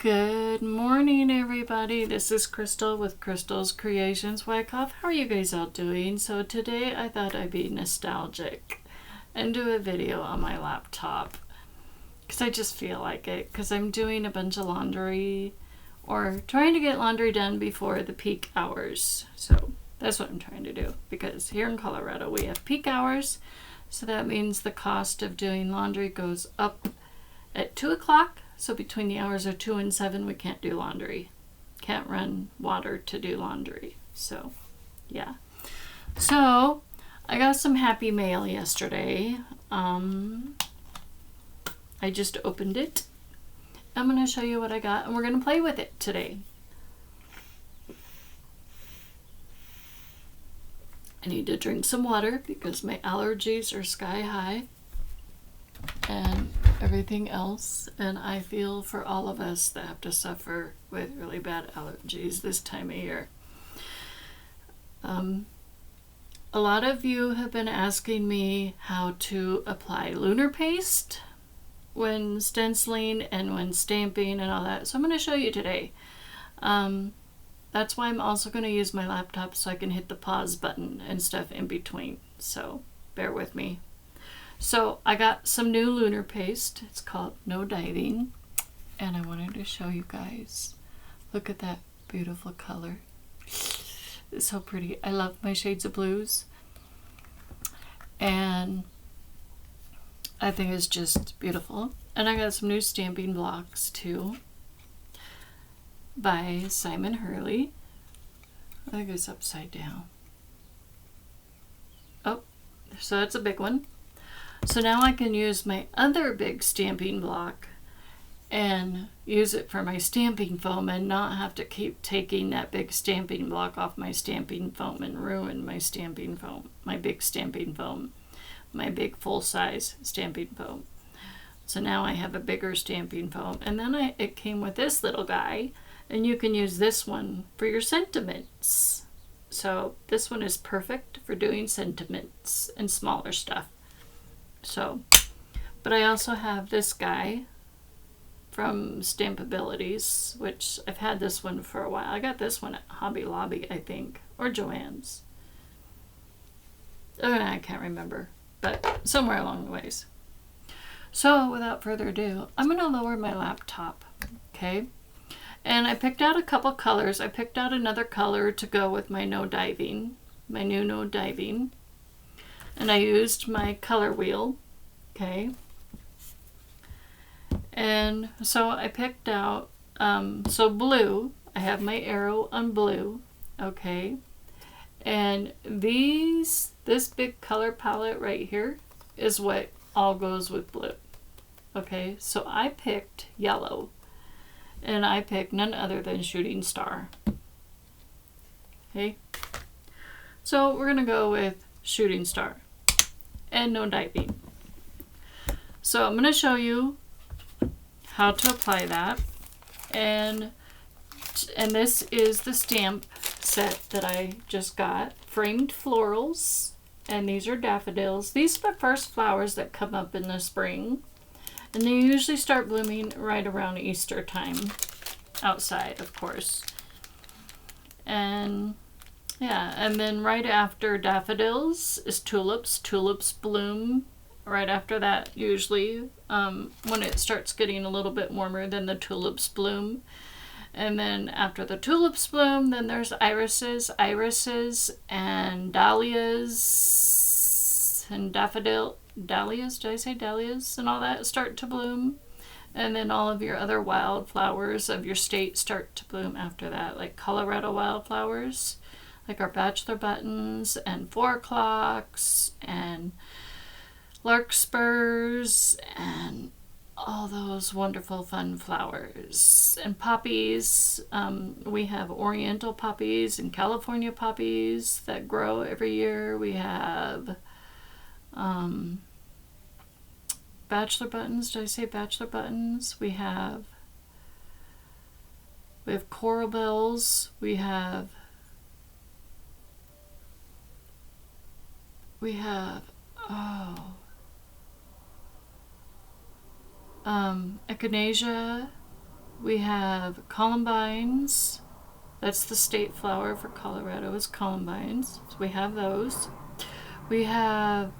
Good morning, everybody. This is Crystal with Crystal's Creations Wyckoff. How are you guys all doing? So today I thought I'd be nostalgic and do a video on my laptop because I just feel like it, because I'm doing a bunch of laundry or trying to get laundry done before the peak hours. So that's what I'm trying to do, because here in Colorado we have peak hours, so that means the cost of doing laundry goes up at 2 o'clock. So between the hours of 2 and 7, we can't do laundry. Can't run water to do laundry. So, yeah. So, I got some happy mail yesterday. I just opened it. I'm going to show you what I got, and we're going to play with it today. I need to drink some water because my allergies are sky high. And everything else, and I feel for all of us that have to suffer with really bad allergies this time of year. A lot of you have been asking me how to apply lunar paste when stenciling and when stamping and all that, so I'm going to show you today. That's why I'm also going to use my laptop so I can hit the pause button and stuff in between, so bear with me. So I got some new lunar paste. It's called No Diving, and I wanted to show you guys. Look at that beautiful color. It's so pretty. I love my shades of blues, and I think it's just beautiful. And I got some new stamping blocks too by Simon Hurley. I think it's upside down. Oh, so that's a big one. So now I can use my other big stamping block and use it for my stamping foam and not have to keep taking that big stamping block off my stamping foam and ruin my stamping foam, my big stamping foam, my big full-size stamping foam. So now I have a bigger stamping foam. And then it came with this little guy, and you can use this one for your sentiments. So this one is perfect for doing sentiments and smaller stuff. So, but I also have this guy from Stampabilities, which I've had this one for a while. I got this one at Hobby Lobby, I think, or Joann's. Oh, I can't remember, but somewhere along the ways. So, without further ado, I'm going to lower my laptop, okay? And I picked out a couple colors. I picked out another color to go with my No Diving, my new No Diving. And I used my color wheel, okay? And so I picked out, so blue, I have my arrow on blue, okay? And this big color palette right here is what all goes with blue, okay? So I picked yellow, and I picked none other than Shooting Star, okay? So we're gonna go with Shooting Star and No Diving. So I'm going to show you how to apply that, and this is the stamp set that I just got, framed florals, and these are daffodils. These are the first flowers that come up in the spring, and they usually start blooming right around Easter time, outside of course. And yeah, and then right after daffodils is tulips. Tulips bloom right after that usually, when it starts getting a little bit warmer, then the tulips bloom. And then after the tulips bloom, then there's irises and dahlias and dahlias, did I say dahlias? And all that start to bloom. And then all of your other wildflowers of your state start to bloom after that, like Colorado wildflowers, like our bachelor buttons and 4 o'clocks and larkspurs and all those wonderful fun flowers. And poppies, we have oriental poppies and California poppies that grow every year. We have bachelor buttons. Did I say bachelor buttons? We have coral bells. We have echinacea We have columbines. That's the state flower for Colorado is columbines. So we have those. We have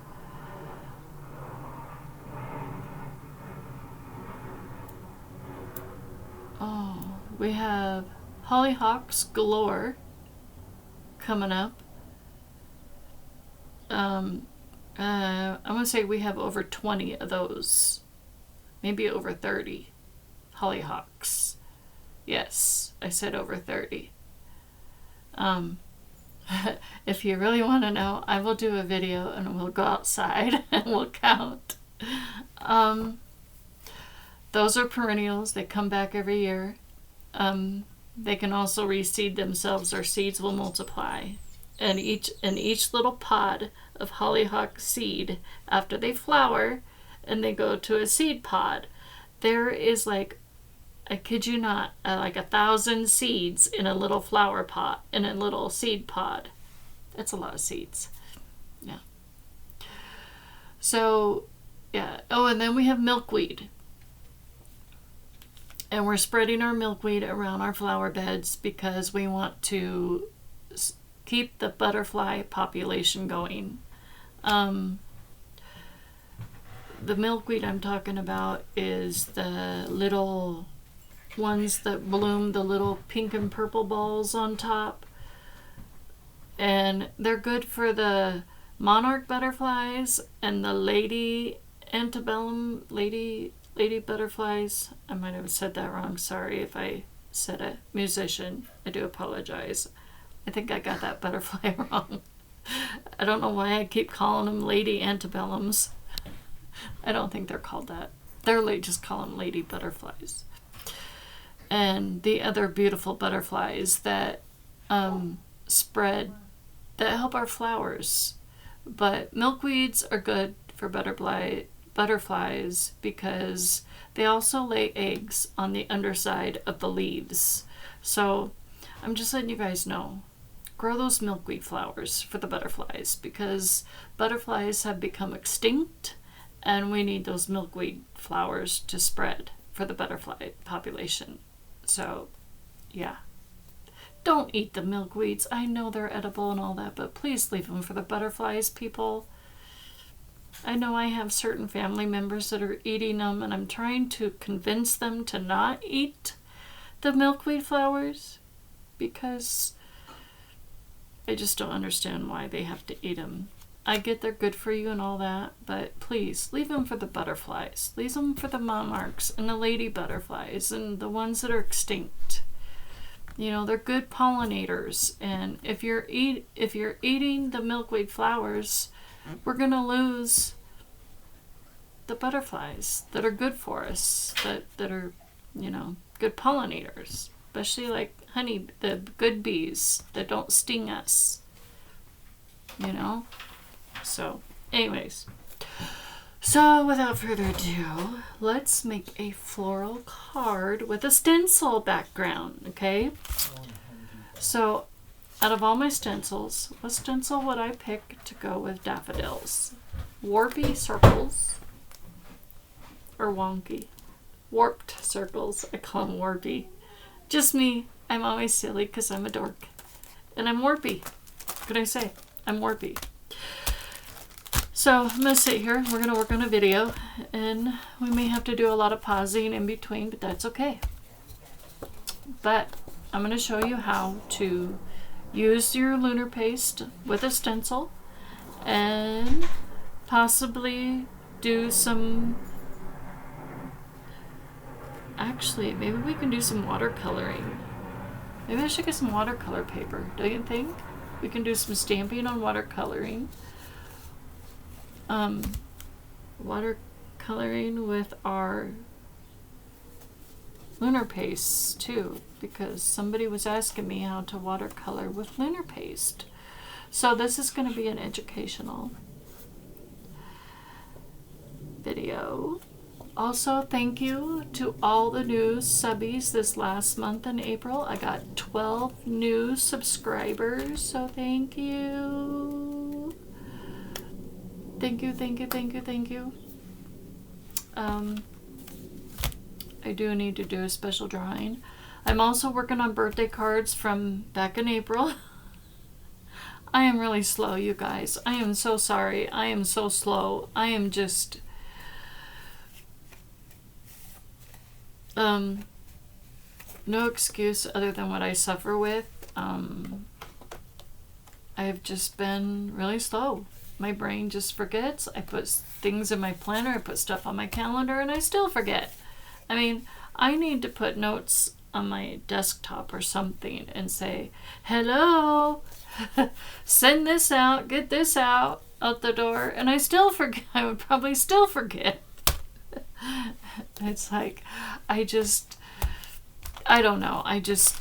we have hollyhocks galore coming up. I'm gonna say we have over 20 of those, maybe over 30 hollyhocks. Yes, I said over 30. If you really want to know, I will do a video and we'll go outside and we'll count. Those are perennials. They come back every year. They can also reseed themselves. Our seeds will multiply. And each little pod of hollyhock seed, after they flower and they go to a seed pod, there is like, I kid you not, like 1,000 seeds in a little flower pot, in a little seed pod. That's a lot of seeds. Yeah. So, yeah. Oh, and then we have milkweed. And we're spreading our milkweed around our flower beds because we want to keep the butterfly population going. The milkweed I'm talking about is the little ones that bloom, the little pink and purple balls on top. And they're good for the monarch butterflies and the lady antebellum, lady butterflies. I might have said that wrong. Sorry if I said a musician. I do apologize. I think I got that butterfly wrong. I don't know why I keep calling them lady antebellums. I don't think they're called that. They're just call them lady butterflies. And the other beautiful butterflies that spread, that help our flowers. But milkweeds are good for butterflies because they also lay eggs on the underside of the leaves. So I'm just letting you guys know, grow those milkweed flowers for the butterflies because butterflies have become extinct and we need those milkweed flowers to spread for the butterfly population. So, yeah. Don't eat the milkweeds. I know they're edible and all that, but please leave them for the butterflies, people. I know I have certain family members that are eating them, and I'm trying to convince them to not eat the milkweed flowers because I just don't understand why they have to eat them. I get they're good for you and all that, but please leave them for the butterflies. Leave them for the monarchs and the lady butterflies and the ones that are extinct. You know, they're good pollinators, and if you're eating the milkweed flowers, we're gonna lose the butterflies that are good for us, that are, you know, good pollinators, especially like honey, the good bees that don't sting us, you know. So anyways, so without further ado, let's make a floral card with a stencil background. Okay, so out of all my stencils, what stencil would I pick to go with daffodils? Warpy circles or wonky? Warped circles. I call them warpy. Just me. I'm always silly because I'm a dork. And I'm warpy. What can I say? I'm warpy. So I'm going to sit here. We're going to work on a video. And we may have to do a lot of pausing in between, but that's okay. But I'm going to show you how to use your lunar paste with a stencil and possibly do some, actually maybe we can do some watercoloring. Maybe I should get some watercolor paper, don't you think? We can do some stamping on watercoloring. Watercoloring with our lunar paste too, because somebody was asking me how to watercolor with lunar paste. So this is going to be an educational video. Also, thank you to all the new subbies this last month in April. I got 12 new subscribers, so thank you. Thank you, thank you, thank you, thank you. I I do need to do a special drawing. I'm also working on birthday cards from back in April. I am really slow, you guys. I am so sorry. I am so slow. I am just... no excuse other than what I suffer with. I've just been really slow. My brain just forgets. I put things in my planner, I put stuff on my calendar, and I still forget. I mean, I need to put notes on my desktop or something and say, hello, send this out, get this out the door, and I still forget. I would probably still forget. It's like, I don't know. I don't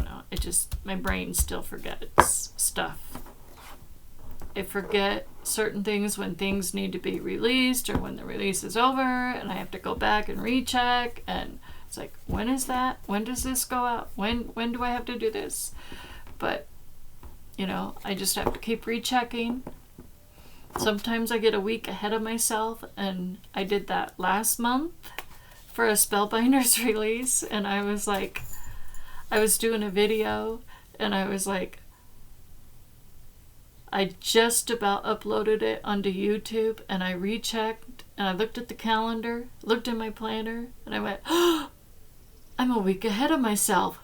know. It just, my brain still forgets stuff. I forget certain things when things need to be released or when the release is over, and I have to go back and recheck, and it's like, when is that? When does this go out? When do I have to do this? But, you know, I just have to keep rechecking. Sometimes I get a week ahead of myself, and I did that last month for a Spellbinders release, and I was like, I was doing a video, and I was like, I just about uploaded it onto YouTube, and I rechecked, and I looked at the calendar, looked in my planner, and I went, oh, I'm a week ahead of myself.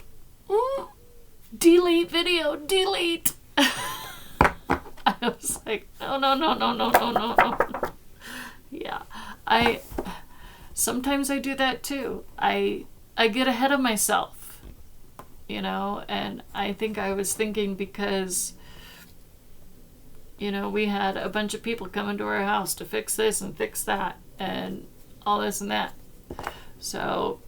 Delete video, delete. I was like, no. Yeah, sometimes I do that too. I get ahead of myself, you know, and I think I was thinking because, you know, we had a bunch of people coming to our house to fix this and fix that and all this and that. So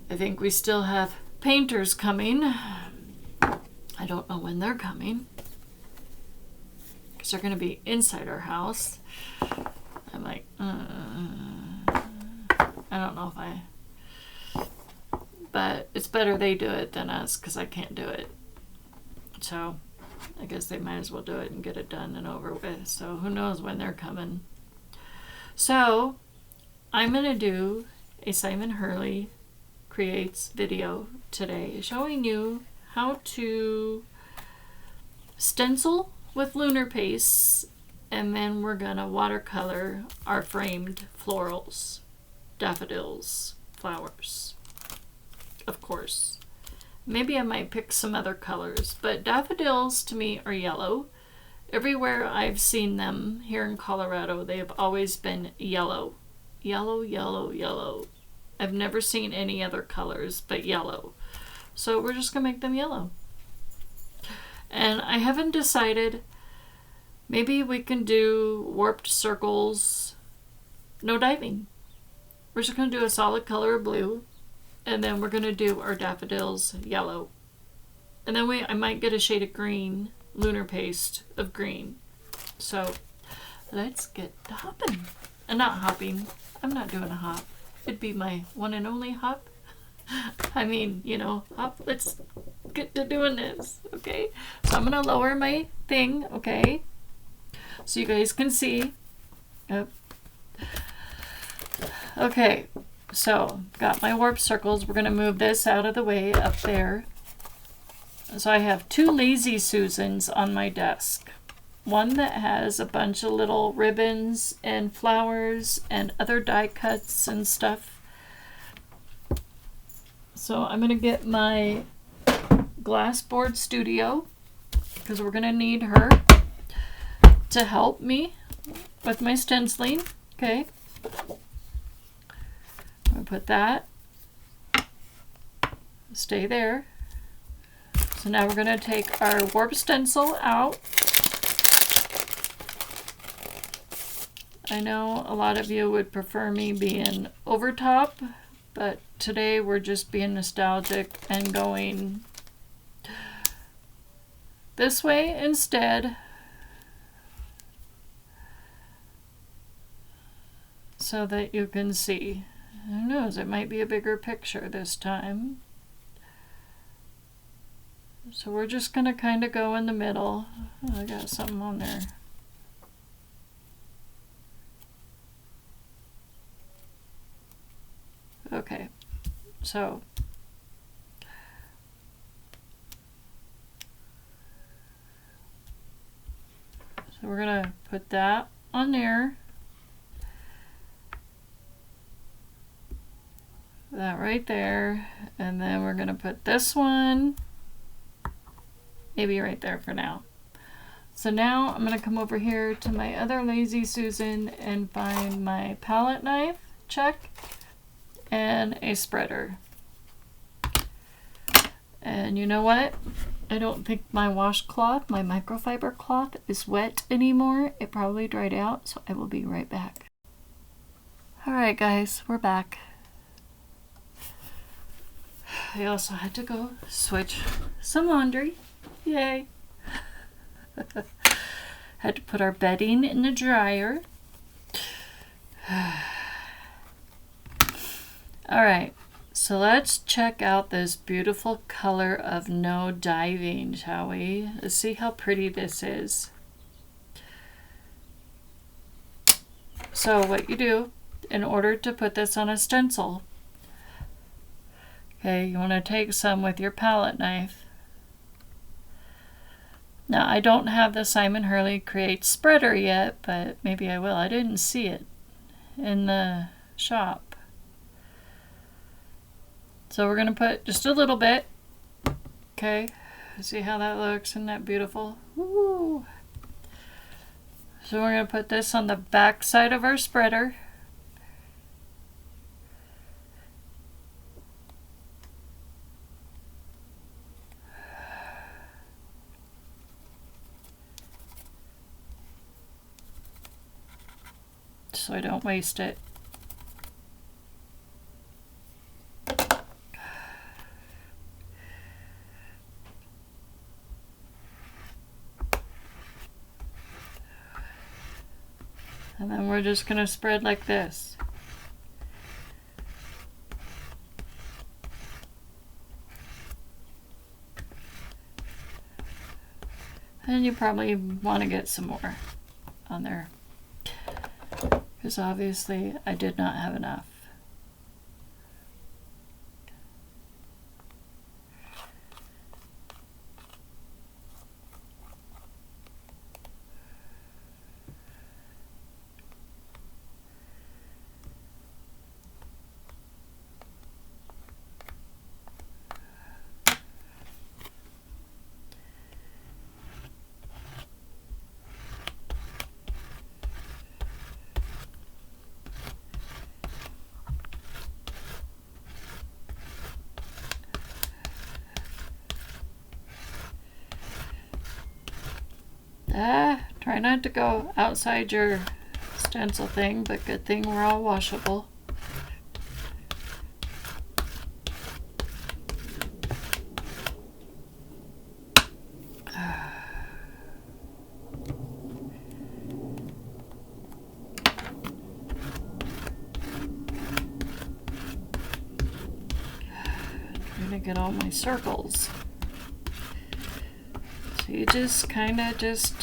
I think we still have painters coming. I don't know when they're coming, because they're going to be inside our house. I'm like, I don't know if but it's better they do it than us, because I can't do it. So I guess they might as well do it and get it done and over with. So who knows when they're coming. So I'm going to do a Simon Hurley Creates video today showing you how to stencil with Lunar pastes, and then we're going to watercolor our framed florals, daffodils, flowers, of course. Maybe I might pick some other colors, but daffodils to me are yellow. Everywhere I've seen them here in Colorado, they have always been yellow. Yellow, yellow, yellow. I've never seen any other colors but yellow. So we're just going to make them yellow. And I haven't decided, maybe we can do warped circles, no diving. We're just going to do a solid color of blue. And then we're going to do our daffodils yellow. And then I might get a shade of green, Lunar paste of green. So let's get to hopping. Not hopping. I'm not doing a hop. It'd be my one and only hop. I mean, you know, hop. Let's get to doing this. Okay. So I'm going to lower my thing. Okay. So you guys can see. Yep. Okay. So, got my warp circles. We're going to move this out of the way up there. So I have two Lazy Susans on my desk. One that has a bunch of little ribbons and flowers and other die cuts and stuff. So I'm going to get my Glassboard Studio, because we're going to need her to help me with my stenciling. Okay. I'm going to put that, stay there. So now we're going to take our warp stencil out. I know a lot of you would prefer me being over top, but today we're just being nostalgic and going this way instead. So that you can see. Who knows, it might be a bigger picture this time. So we're just going to kind of go in the middle. Oh, I got something on there. Okay, so we're gonna put that on there. That right there, and then we're gonna put this one maybe right there for now. So now I'm gonna come over here to my other Lazy Susan and find my palette knife, check, and a spreader. And you know what? I don't think my washcloth, my microfiber cloth, is wet anymore. It probably dried out, so I will be right back. Alright guys, we're back. I also had to go switch some laundry. Yay! Had to put our bedding in the dryer. Alright, so let's check out this beautiful color of No Diving, shall we? Let's see how pretty this is. So what you do, in order to put this on a stencil, okay, you want to take some with your palette knife. Now, I don't have the Simon Hurley Create spreader yet, but maybe I will. I didn't see it in the shop. So we're going to put just a little bit. Okay, see how that looks? Isn't that beautiful? Woo! So we're going to put this on the back side of our spreader. So I don't waste it. And then we're just going to spread like this. And you probably want to get some more on there, because obviously I did not have enough. Try not to go outside your stencil thing, but good thing we're all washable. Trying to get all my circles. So you just kind of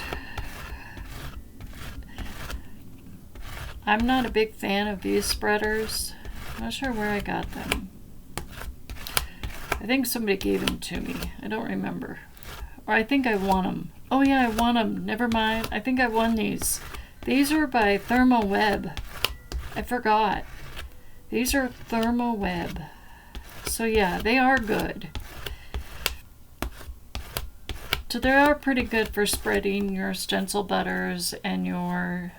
I'm not a big fan of these spreaders. I'm not sure where I got them. I think somebody gave them to me. I don't remember. Or I think I won them. Oh yeah, I won them. Never mind. I think I won these. These are by Thermo Web. I forgot. These are Thermo Web. So yeah, they are good. So they are pretty good for spreading your stencil butters and your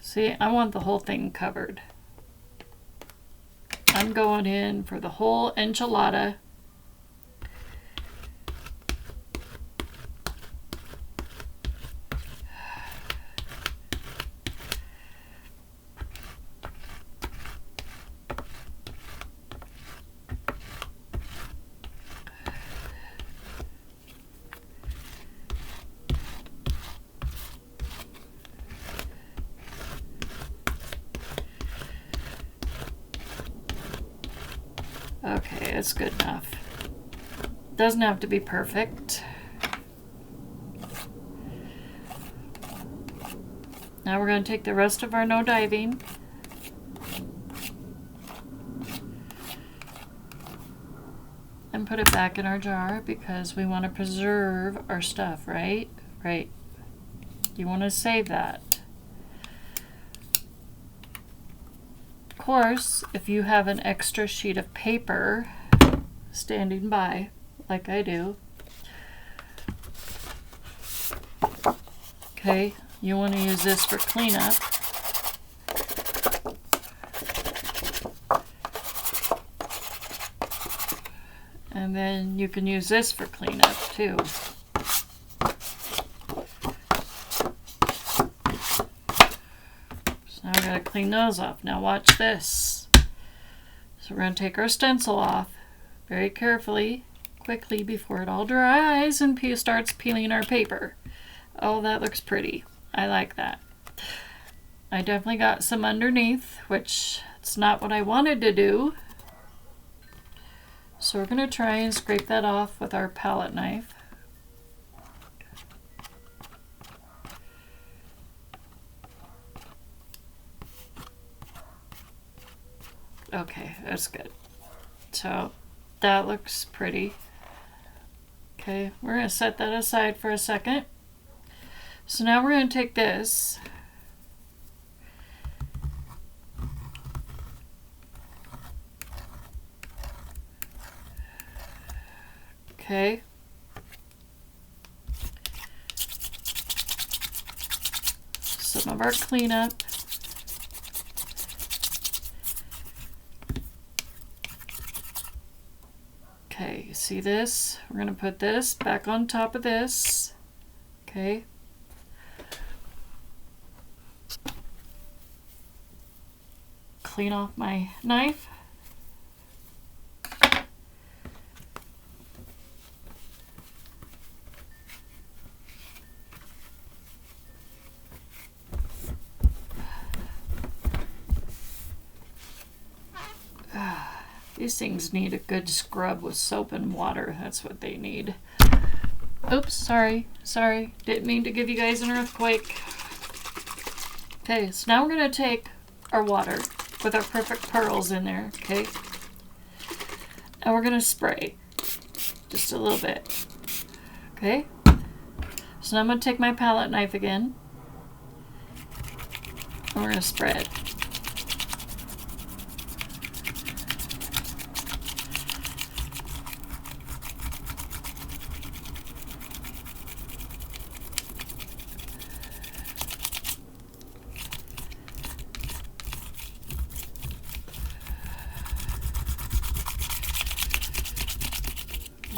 see, I want the whole thing covered. I'm going in for the whole enchilada. Okay, it's good enough. Doesn't have to be perfect. Now we're going to take the rest of our no diving and put it back in our jar because we want to preserve our stuff, right? Right. You want to save that. Of course, if you have an extra sheet of paper standing by, like I do, okay, you want to use this for cleanup. And then you can use this for cleanup too. So now we gotta clean those off. Now watch this. So we're gonna take our stencil off very carefully, quickly before it all dries and starts peeling our paper. Oh, that looks pretty. I like that. I definitely got some underneath, which it's not what I wanted to do. So we're going to try and scrape that off with our palette knife. Okay, that's good. So that looks pretty. Okay, we're going to set that aside for a second. So now we're going to take this okay. Some of our cleanup. Okay, you see this? We're going to put this back on top of this. Okay. Clean off my knife. These things need a good scrub with soap and water. That's what they need. Oops, sorry. Didn't mean to give you guys an earthquake. Okay, so now we're going to take our water with our perfect pearls in there, okay? And we're going to spray just a little bit, okay? So now I'm going to take my palette knife again. And we're going to spread.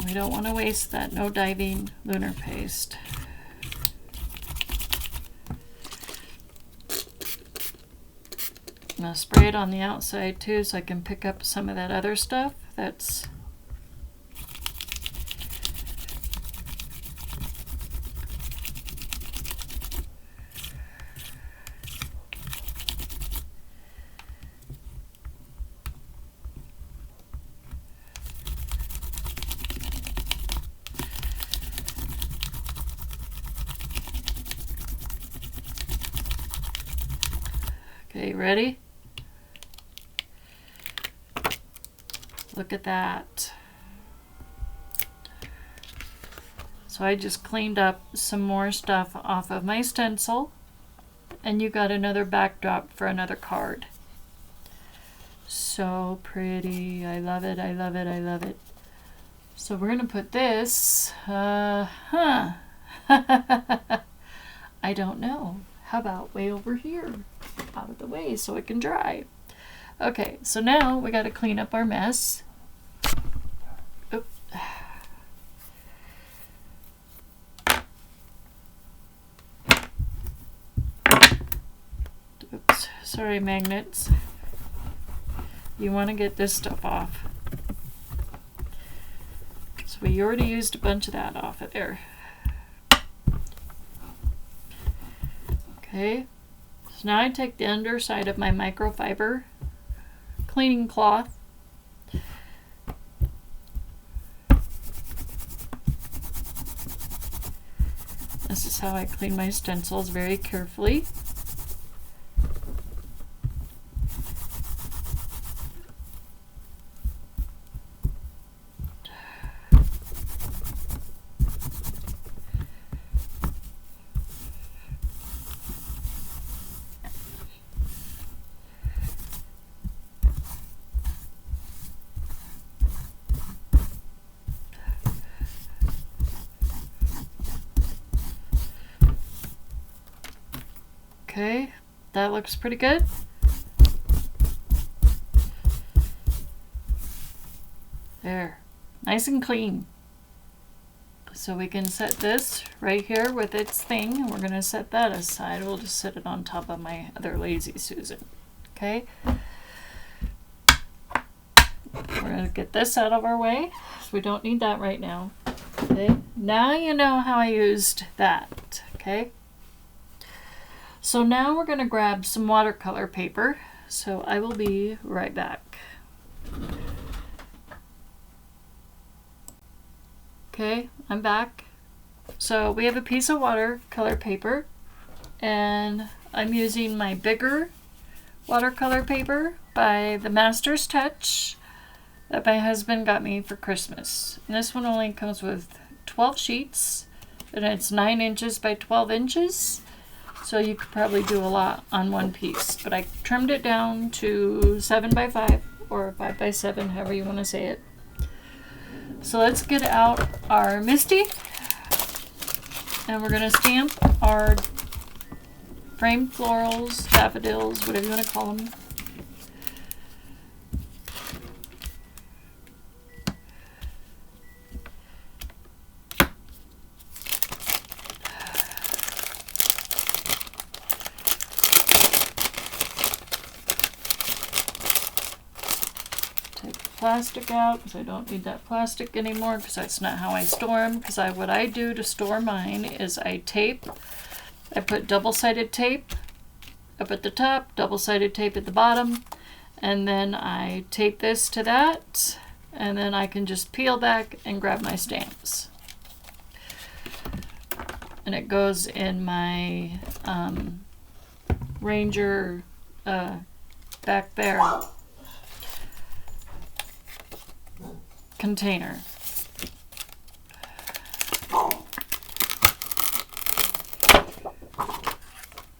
We don't want to waste that no diving lunar paste. I'm going to spray it on the outside too so I can pick up some of that other stuff that's okay, ready? Look at that. So I just cleaned up some more stuff off of my stencil, and you got another backdrop for another card. So pretty. I love it. I love it. I love it. So we're gonna put this. I don't know. How about way over here, out of the way so it can dry. Okay, so now we got to clean up our mess. Oop. Oops, sorry magnets. You want to get this stuff off. So we already used a bunch of that off of there. Okay, so now I take the underside of my microfiber cleaning cloth This is how I clean my stencils, very carefully. Okay, that looks pretty good. There, nice and clean. So we can set this right here with its thing, and we're gonna set that aside. We'll just set it on top of my other Lazy Susan. Okay. We're gonna get this out of our way, so we don't need that right now. Okay, now you know how I used that. Okay. So now we're going to grab some watercolor paper. So I will be right back. Okay, I'm back. So we have a piece of watercolor paper, and I'm using my bigger watercolor paper by the Master's Touch that my husband got me for Christmas. And this one only comes with 12 sheets, and it's 9 inches by 12 inches. So you could probably do a lot on one piece, but I trimmed it down to 7 by 5 or 5 by 7, however you want to say it. So let's get out our Misty, and we're going to stamp our framed florals, daffodils, whatever you want to call them. Plastic out because I don't need that plastic anymore, because that's not how I store them. Because what I do to store mine is I put double-sided tape up at the top, double-sided tape at the bottom, and then I tape this to that, and then I can just peel back and grab my stamps. And it goes in my Ranger back there container.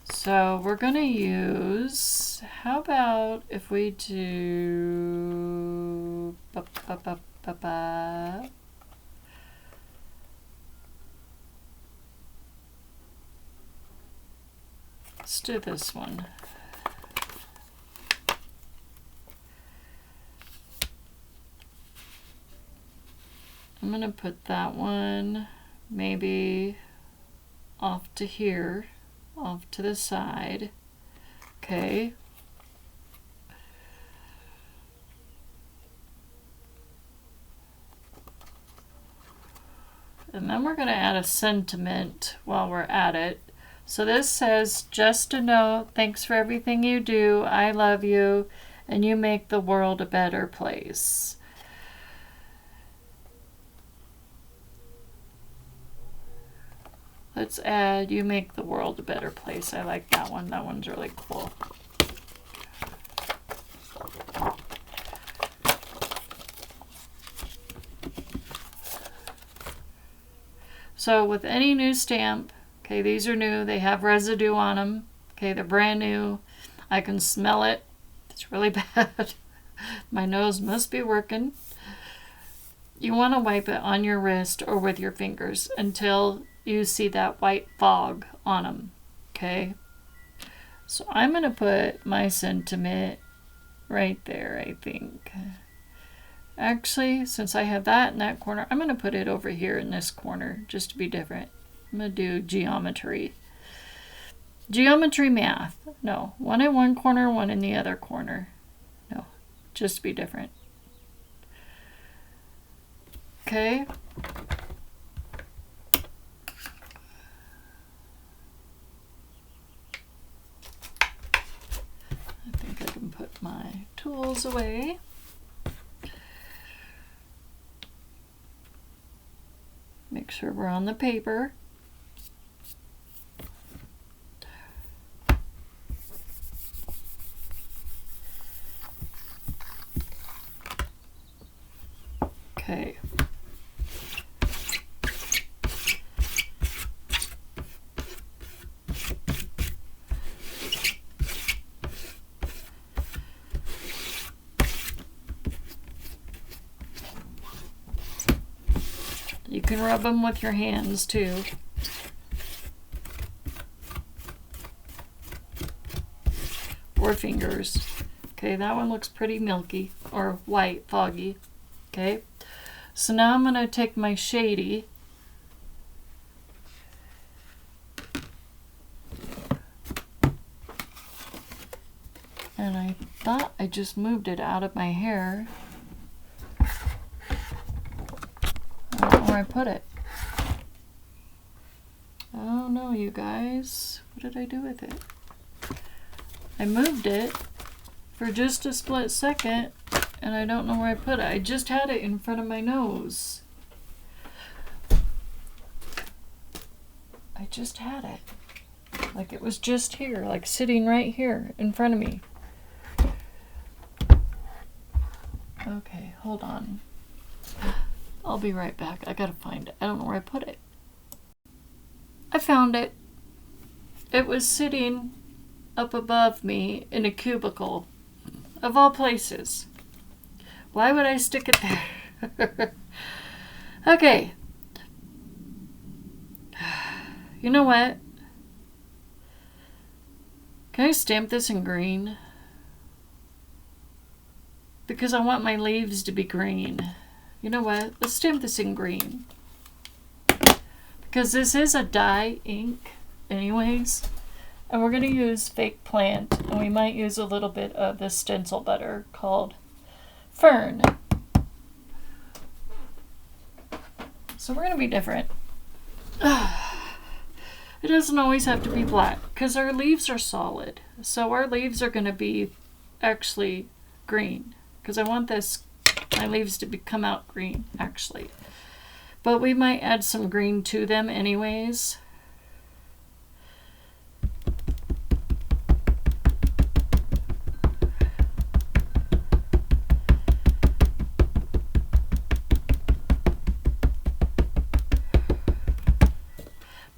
So we're going to use, how about if we do let's do this one. I'm going to put that one maybe off to here, off to the side. Okay. And then we're going to add a sentiment while we're at it. So this says, just a note, thanks for everything you do. I love you, and you make the world a better place. Let's add, you make the world a better place. I like that one. That one's really cool. So with any new stamp, okay, these are new. They have residue on them. Okay, they're brand new. I can smell it. It's really bad. My nose must be working. You want to wipe it on your wrist or with your fingers until you see that white fog on them. Okay, so I'm going to put my sentiment right there, I think. Actually, since I have that in that corner, I'm going to put it over here in this corner just to be different. I'm going to do geometry. Geometry math. No, one in one corner, one in the other corner. No, just to be different. Okay. I think I can put my tools away. Make sure we're on the paper. You can rub them with your hands too. Or fingers. Okay, that one looks pretty milky or white, foggy. Okay, so now I'm going to take my shady and I thought I just moved it out of my hair. I don't know where I put it. Oh no, you guys. What did I do with it? I moved it for just a split second and I don't know where I put it. I just had it in front of my nose. I just had it. Like it was just here, like sitting right here in front of me. Okay, hold on. I'll be right back. I gotta find it. I don't know where I put it. I found it. It was sitting up above me in a cubicle. Of all places. Why would I stick it there? Okay. You know what? Can I stamp this in green? Because I want my leaves to be green. You know what? Let's stamp this in green. Because this is a dye ink anyways. And we're going to use fake plant. And we might use a little bit of this stencil butter called Fern. So we're going to be different. It doesn't always have to be black. Because our leaves are solid. So our leaves are going to be actually green. Because I want my leaves to come out green, actually. But we might add some green to them anyways.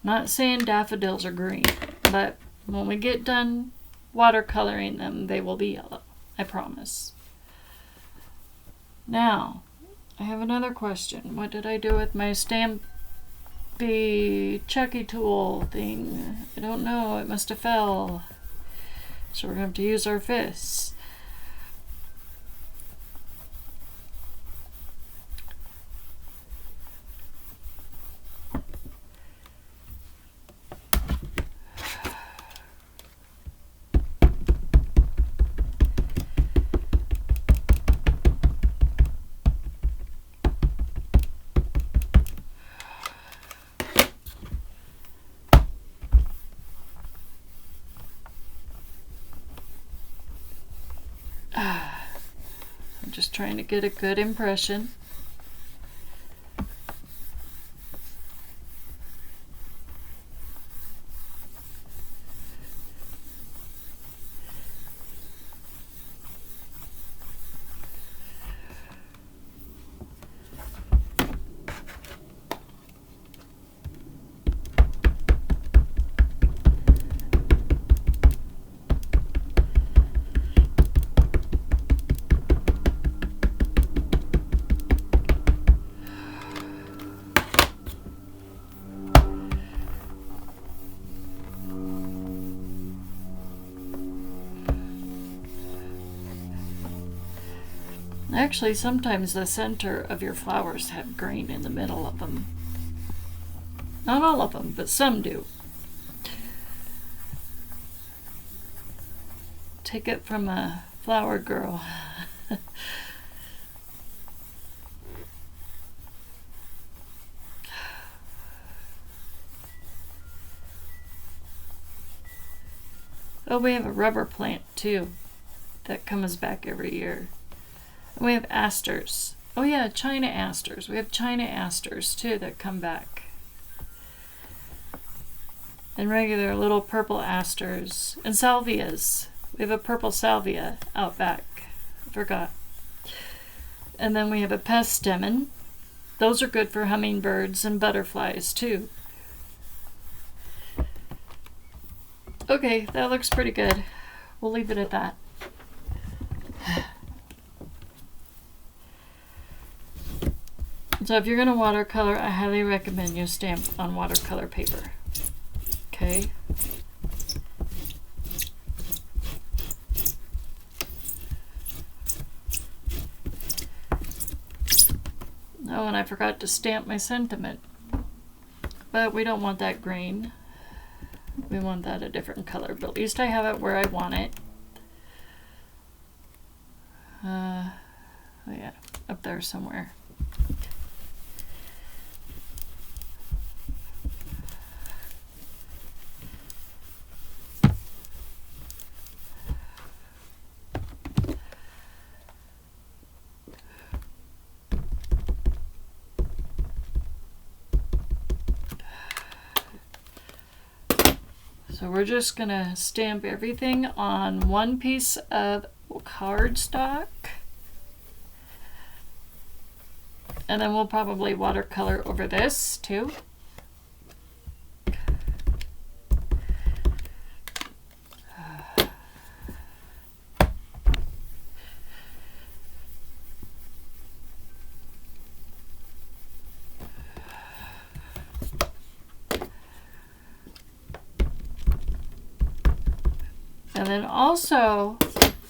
Not saying daffodils are green, but when we get done watercoloring them, they will be yellow. I promise. Now, I have another question. What did I do with my Stampy Chucky tool thing? I don't know. It must have fell. So we're going to have to use our fists. I'm just trying to get a good impression. Actually, sometimes the center of your flowers have green in the middle of them. Not all of them, but some do. Take it from a flower girl. Oh, we have a rubber plant too that comes back every year. And we have asters. Oh yeah, China asters. We have China asters too that come back. And regular little purple asters. And salvias. We have a purple salvia out back. I forgot. And then we have a pestemon. Those are good for hummingbirds and butterflies too. Okay, that looks pretty good. We'll leave it at that. So if you're going to watercolor, I highly recommend you stamp on watercolor paper. Okay. Oh, and I forgot to stamp my sentiment. But we don't want that green. We want that a different color, but at least I have it where I want it. Oh yeah, up there somewhere. So we're just gonna stamp everything on one piece of cardstock, and then we'll probably watercolor over this too. And then also,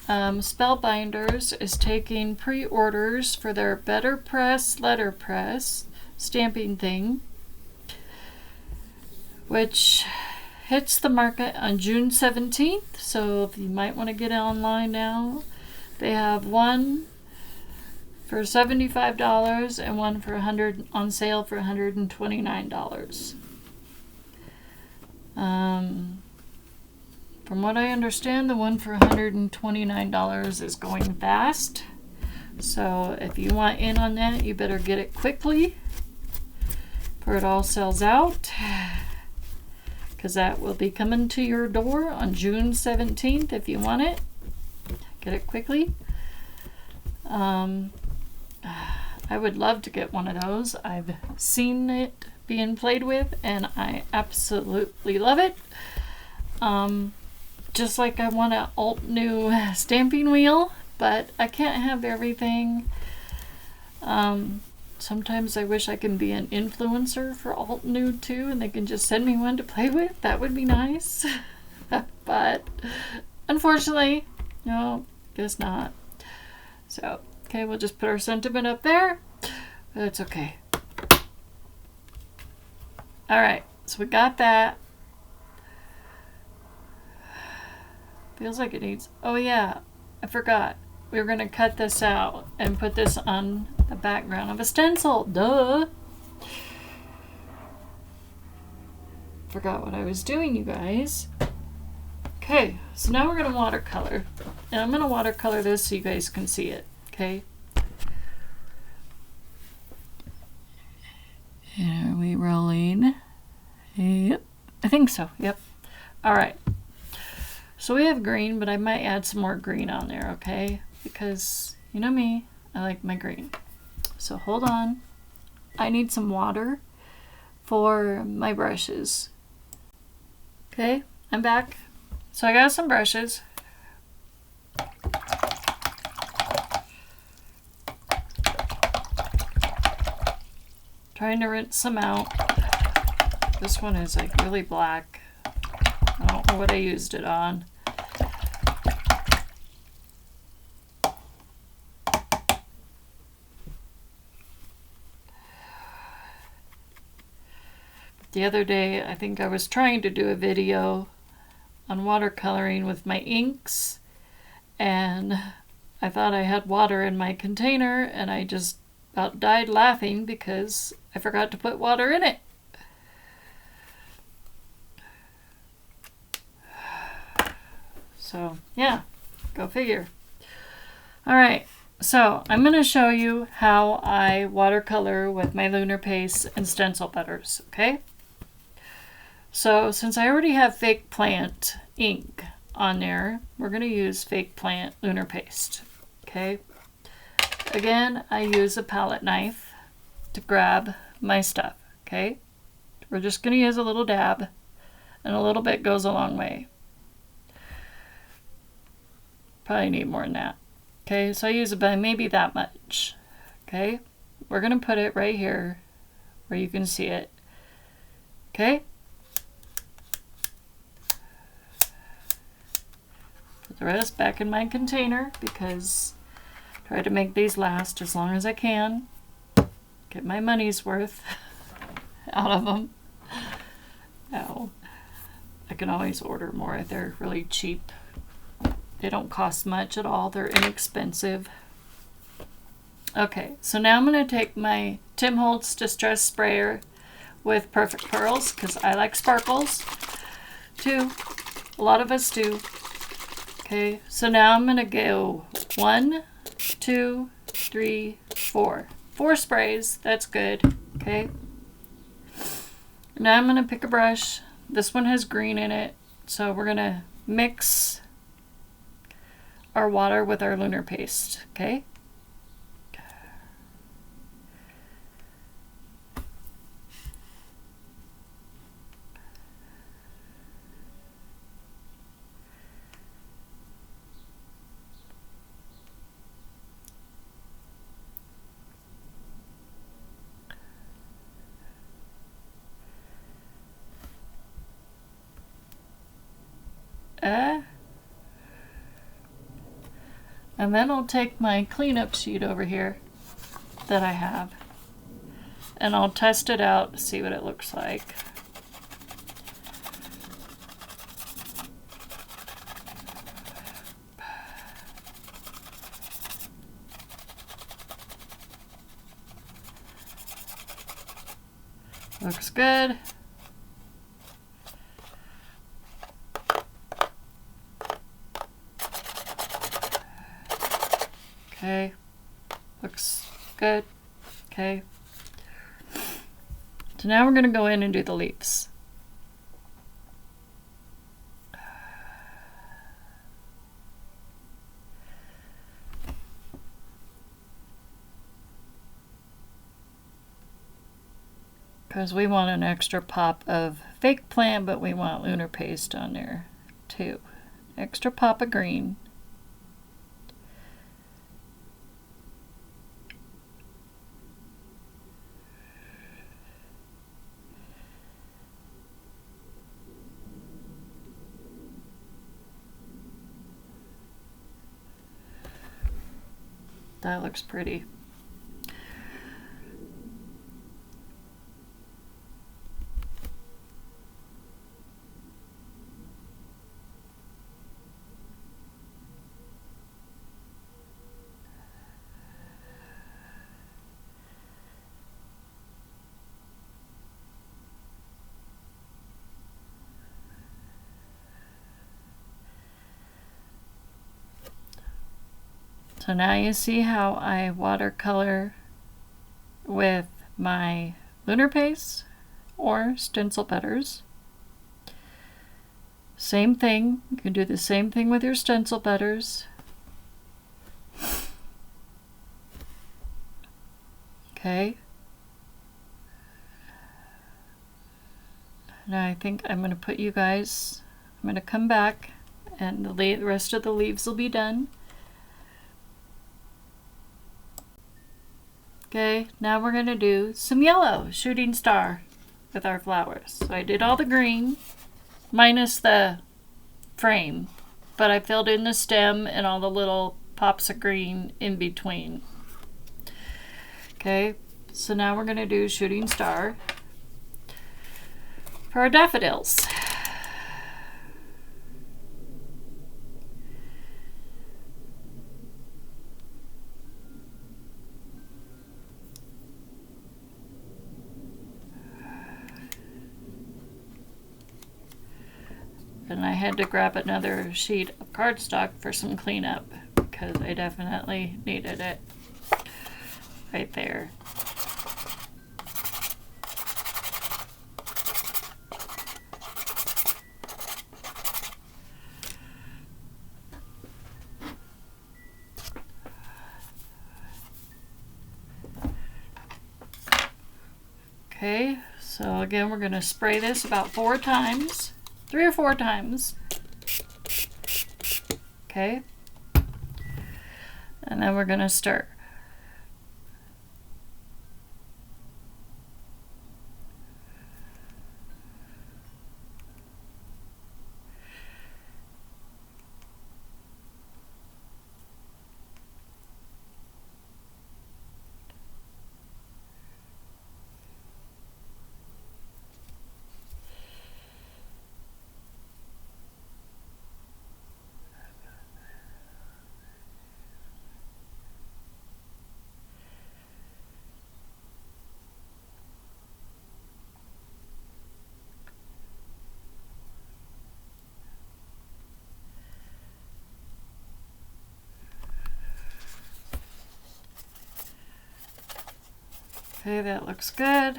Spellbinders is taking pre-orders for their Better Press letterpress stamping thing, which hits the market on June 17th. So if you might want to get it online now, they have one for $75 and one for on sale for $129. From what I understand, the one for $129 is going fast. So if you want in on that, you better get it quickly before it all sells out, because that will be coming to your door on June 17th if you want it. Get it quickly. I would love to get one of those. I've seen it being played with and I absolutely love it. Just like I want an Altenew stamping wheel, but I can't have everything. Sometimes I wish I can be an influencer for Altenew too, and they can just send me one to play with. That would be nice. But unfortunately, no, guess not. So, okay, we'll just put our sentiment up there. That's okay. All right, so we got that. Feels like it needs, oh yeah, I forgot. We were gonna cut this out and put this on the background of a stencil, duh. Forgot what I was doing, you guys. Okay, so now we're gonna watercolor. And I'm gonna watercolor this so you guys can see it, okay? And are we rolling? Yep, I think so, yep. All right. So we have green, but I might add some more green on there, okay? Because, you know me, I like my green. So hold on. I need some water for my brushes. Okay, I'm back. So I got some brushes. Trying to rinse some out. This one is like really black. I don't know what I used it on. The other day, I think I was trying to do a video on watercoloring with my inks, and I thought I had water in my container, and I just about died laughing because I forgot to put water in it. So yeah, go figure. All right, so I'm going to show you how I watercolor with my Lunar paste and stencil butters, okay? So since I already have fake plant ink on there, we're going to use fake plant Lunar paste, okay? Again, I use a palette knife to grab my stuff, okay? We're just going to use a little dab, and a little bit goes a long way. Probably need more than that. Okay, so I use about maybe that much. Okay, we're going to put it right here where you can see it. Okay? Put the rest back in my container because I try to make these last as long as I can. Get my money's worth out of them. Now, I can always order more. They're really cheap. They don't cost much at all. They're inexpensive. Okay, so now I'm going to take my Tim Holtz Distress Sprayer with Perfect Pearls because I like sparkles too. A lot of us do. Okay, so now I'm going to go 1, 2, 3, 4. 4 sprays. That's good. Okay. Now I'm going to pick a brush. This one has green in it, so we're going to mix our water with our lunar paste. Okay. And then I'll take my cleanup sheet over here that I have and I'll test it out to see what it looks like. Looks good. Okay, looks good. Okay. So now we're going to go in and do the leaves. Because we want an extra pop of fake plant, but we want lunar paste on there too. Extra pop of green. That looks pretty. So now you see how I watercolor with my lunar paste or Stencilbinders. Same thing. You can do the same thing with your Stencilbinders. Okay. Now I think I'm going to put you guys, I'm going to come back and the rest of the leaves will be done. Okay, now we're going to do some yellow shooting star with our flowers. So I did all the green, minus the frame, but I filled in the stem and all the little pops of green in between. Okay, so now we're going to do shooting star for our daffodils. And I had to grab another sheet of cardstock for some cleanup because I definitely needed it right there. Okay, so again we're going to spray this about 4 times. 3 or 4 times. Okay. And then we're going to start Okay, that looks good.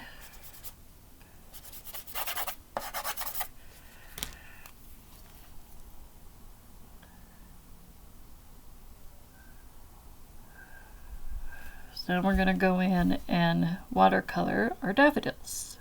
So now we're going to go in and watercolor our daffodils.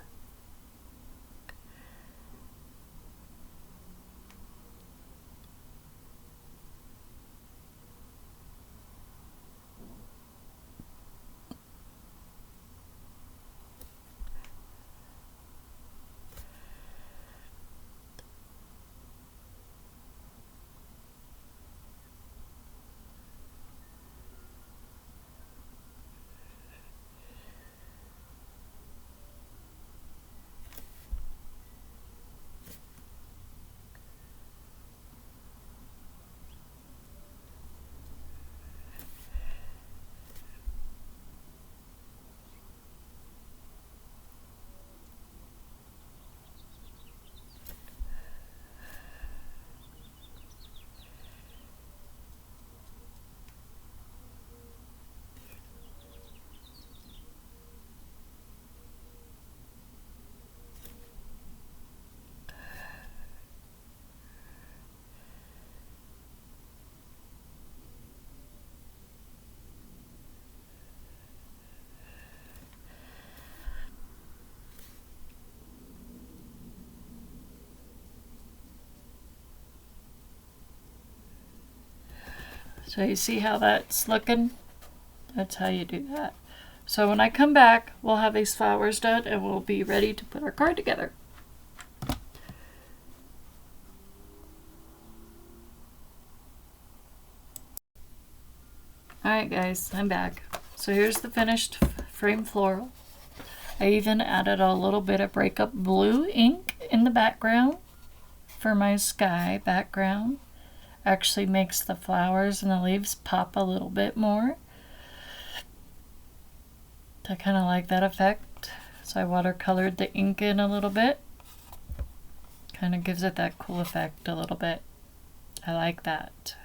So you see how that's looking? That's how you do that. So when I come back, we'll have these flowers done and we'll be ready to put our card together. Alright guys, I'm back. So here's the finished frame floral. I even added a little bit of breakup blue ink in the background for my sky background. Actually makes the flowers and the leaves pop a little bit more. I kind of like that effect. So I watercolored the ink in a little bit. Kind of gives it that cool effect a little bit. I like that.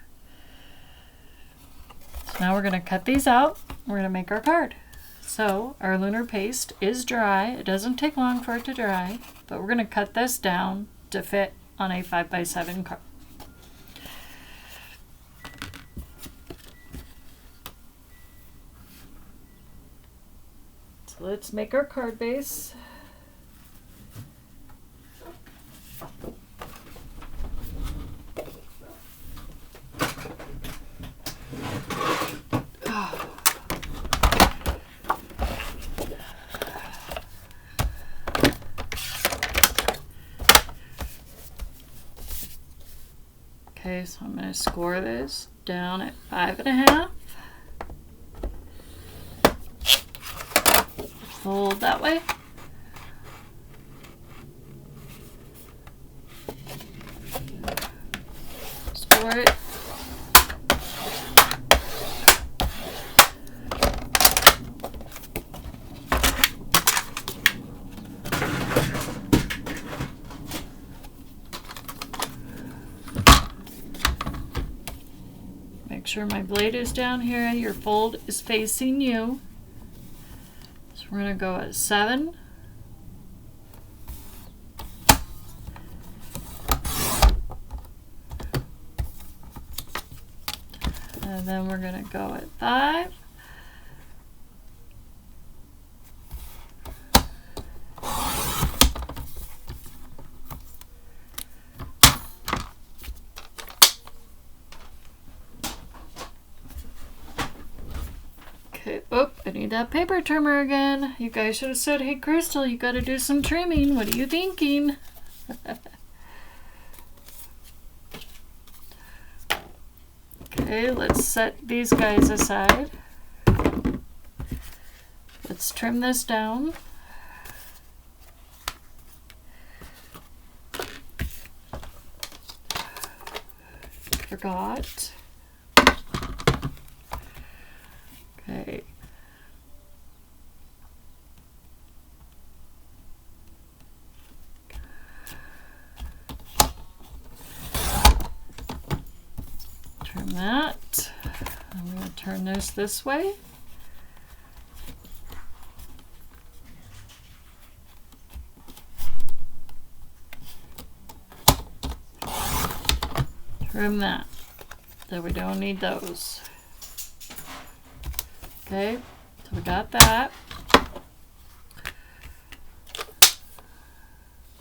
So now we're going to cut these out. We're going to make our card. So our lunar paste is dry. It doesn't take long for it to dry, but we're going to cut this down to fit on a 5x7 card. So let's make our card base. Okay, so I'm going to score this down at 5.5. Fold that way. Score it. Make sure my blade is down here. Your fold is facing you. So we're going to go at 7. And then we're going to go at 5. Okay, oh, I need that paper trimmer again. You guys should have said, hey Crystal, you gotta do some trimming. What are you thinking? Okay, let's set these guys aside. Let's trim this down. Forgot. Okay. Trim that. I'm going to turn this way. trim that. So we don't need those. Okay, so we got that.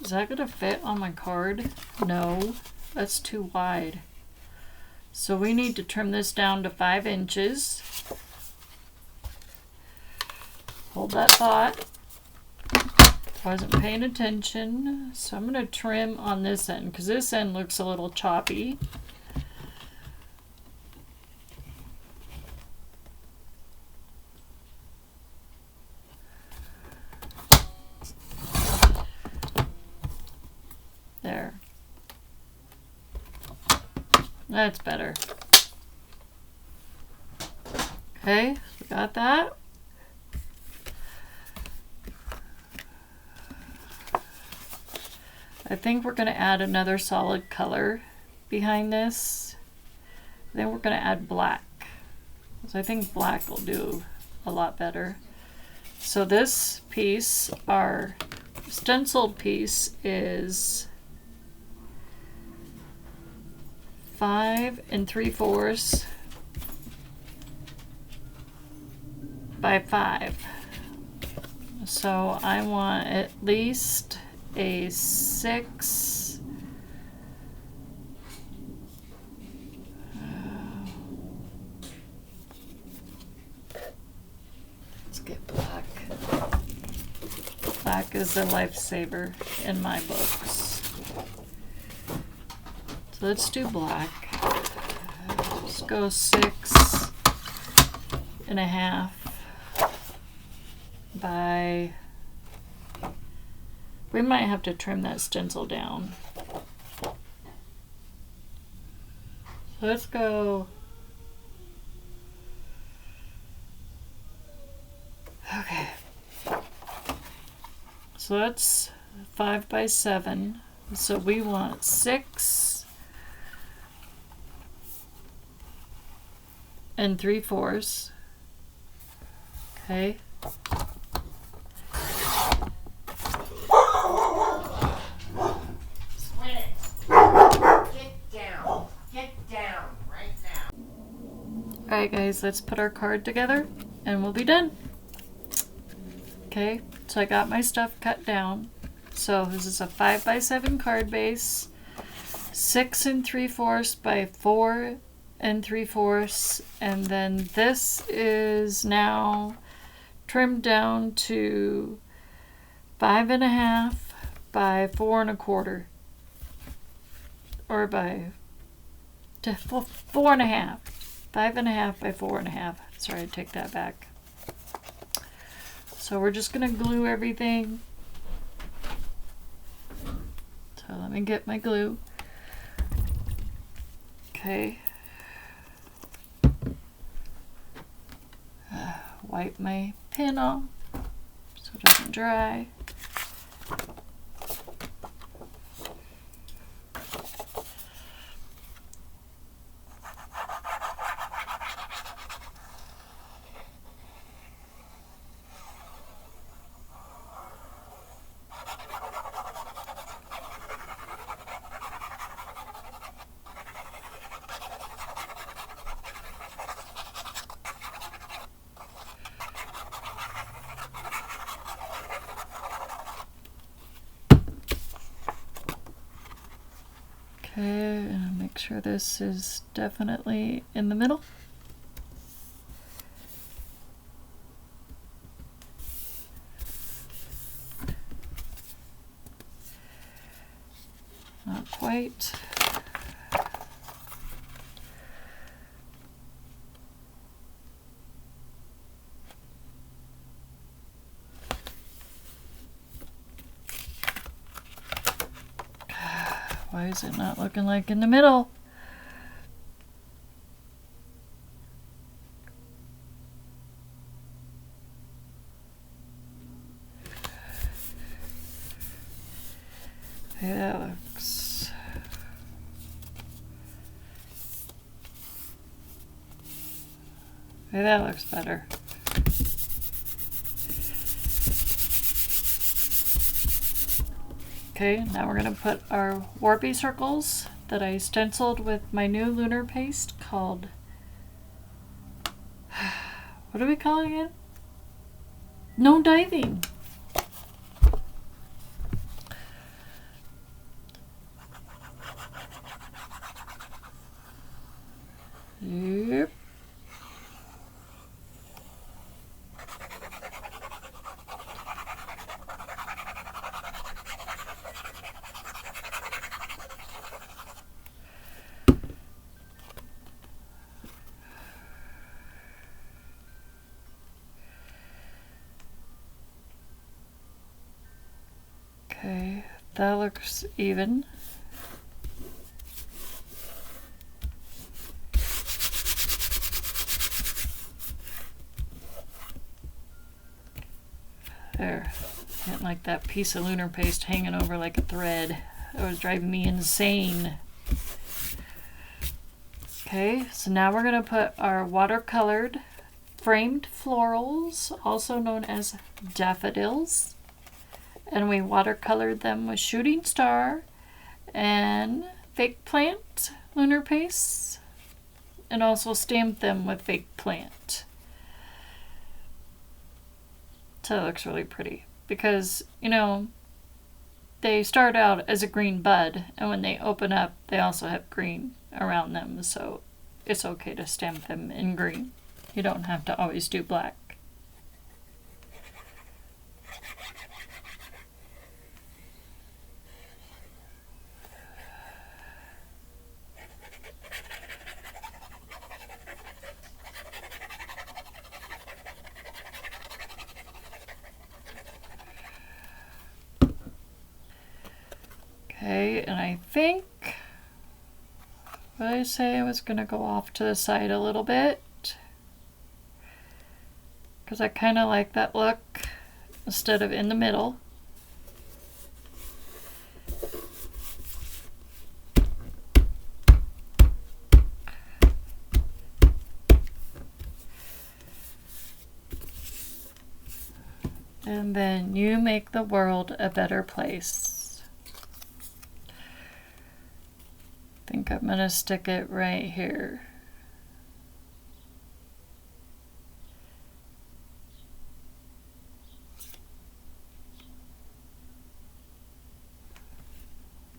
Is that gonna fit on my card? No, that's too wide. So we need to trim this down to 5 inches. Hold that thought. Wasn't paying attention. So I'm gonna trim on this end because this end looks a little choppy. There. That's better. Okay, we got that. I think we're going to add another solid color behind this. Then we're going to add black. So I think black will do a lot better. So this piece, our stenciled piece, is 5 3/4 by 5. So I want at least a 6. Let's get black. Black is a lifesaver in my books. So let's do black. Let's go 6.5 by... We might have to trim that stencil down. So let's go... Okay. So that's 5 by 7. So we want 6 3/4. Okay. Alright guys, let's put our card together and we'll be done. Okay, so I got my stuff cut down. So this is a 5 by 7 card base, 6 3/4 by 4 3/4, and then this is now trimmed down to 5.5 by 4 1/4, or by 4.5. 5.5 by 4.5. Sorry, I take that back. So we're just gonna glue everything. So let me get my glue. Okay. Wipe my pen off so it doesn't dry. Okay, and make sure this is definitely in the middle. Not quite. Why is it not looking like in the middle? Okay, that looks... Okay, that looks better. Okay, now we're going to put our warpy circles that I stenciled with my new Lunar paste called, what do we call it again? No diving. Yep. Okay, that looks even. There. Didn't like that piece of Lunar paste hanging over like a thread. That was driving me insane. Okay, so now we're going to put our watercolored framed florals, also known as daffodils. And we watercolored them with Shooting Star and Fake Plant Lunar paste, and also stamped them with Fake Plant. So it looks really pretty because, you know, they start out as a green bud, and when they open up, they also have green around them, so it's okay to stamp them in green. You don't have to always do black. Okay, and I think, what did I say? I was going to go off to the side a little bit because I kind of like that look instead of in the middle. And then you make the world a better place. I think I'm going to stick it right here.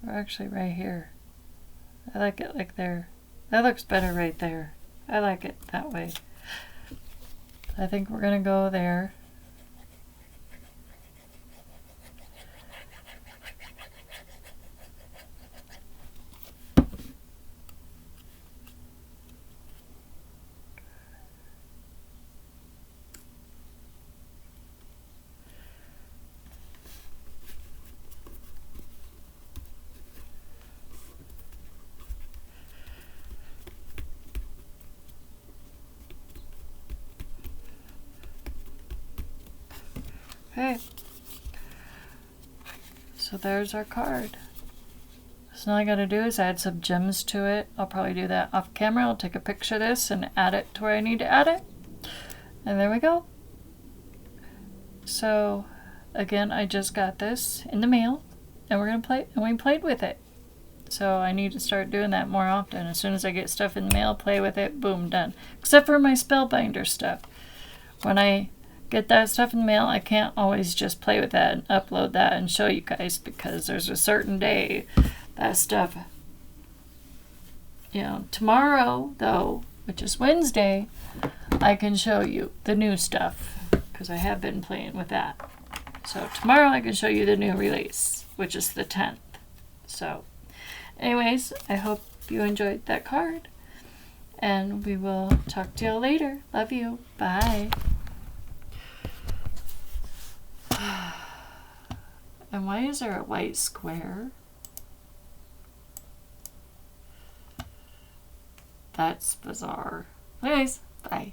Or actually right here. I like it like there. That looks better right there. I like it that way. I think we're going to go there. Okay, so there's our card. So now all I gotta do is add some gems to it. I'll probably do that off camera. I'll take a picture of this and add it to where I need to add it. And there we go. So again, I just got this in the mail and we're gonna play, and we played with it. So I need to start doing that more often. As soon as I get stuff in the mail, play with it, boom, done. Except for my Spellbinder stuff. When I get that stuff in the mail, I can't always just play with that and upload that and show you guys because there's a certain day that stuff, you know. Tomorrow though, which is Wednesday, I can show you the new stuff because I have been playing with that. So tomorrow I can show you the new release, which is the 10th. So anyways, I hope you enjoyed that card and we will talk to y'all later. Love you. Bye. And why is there a white square? That's bizarre. Anyways, bye.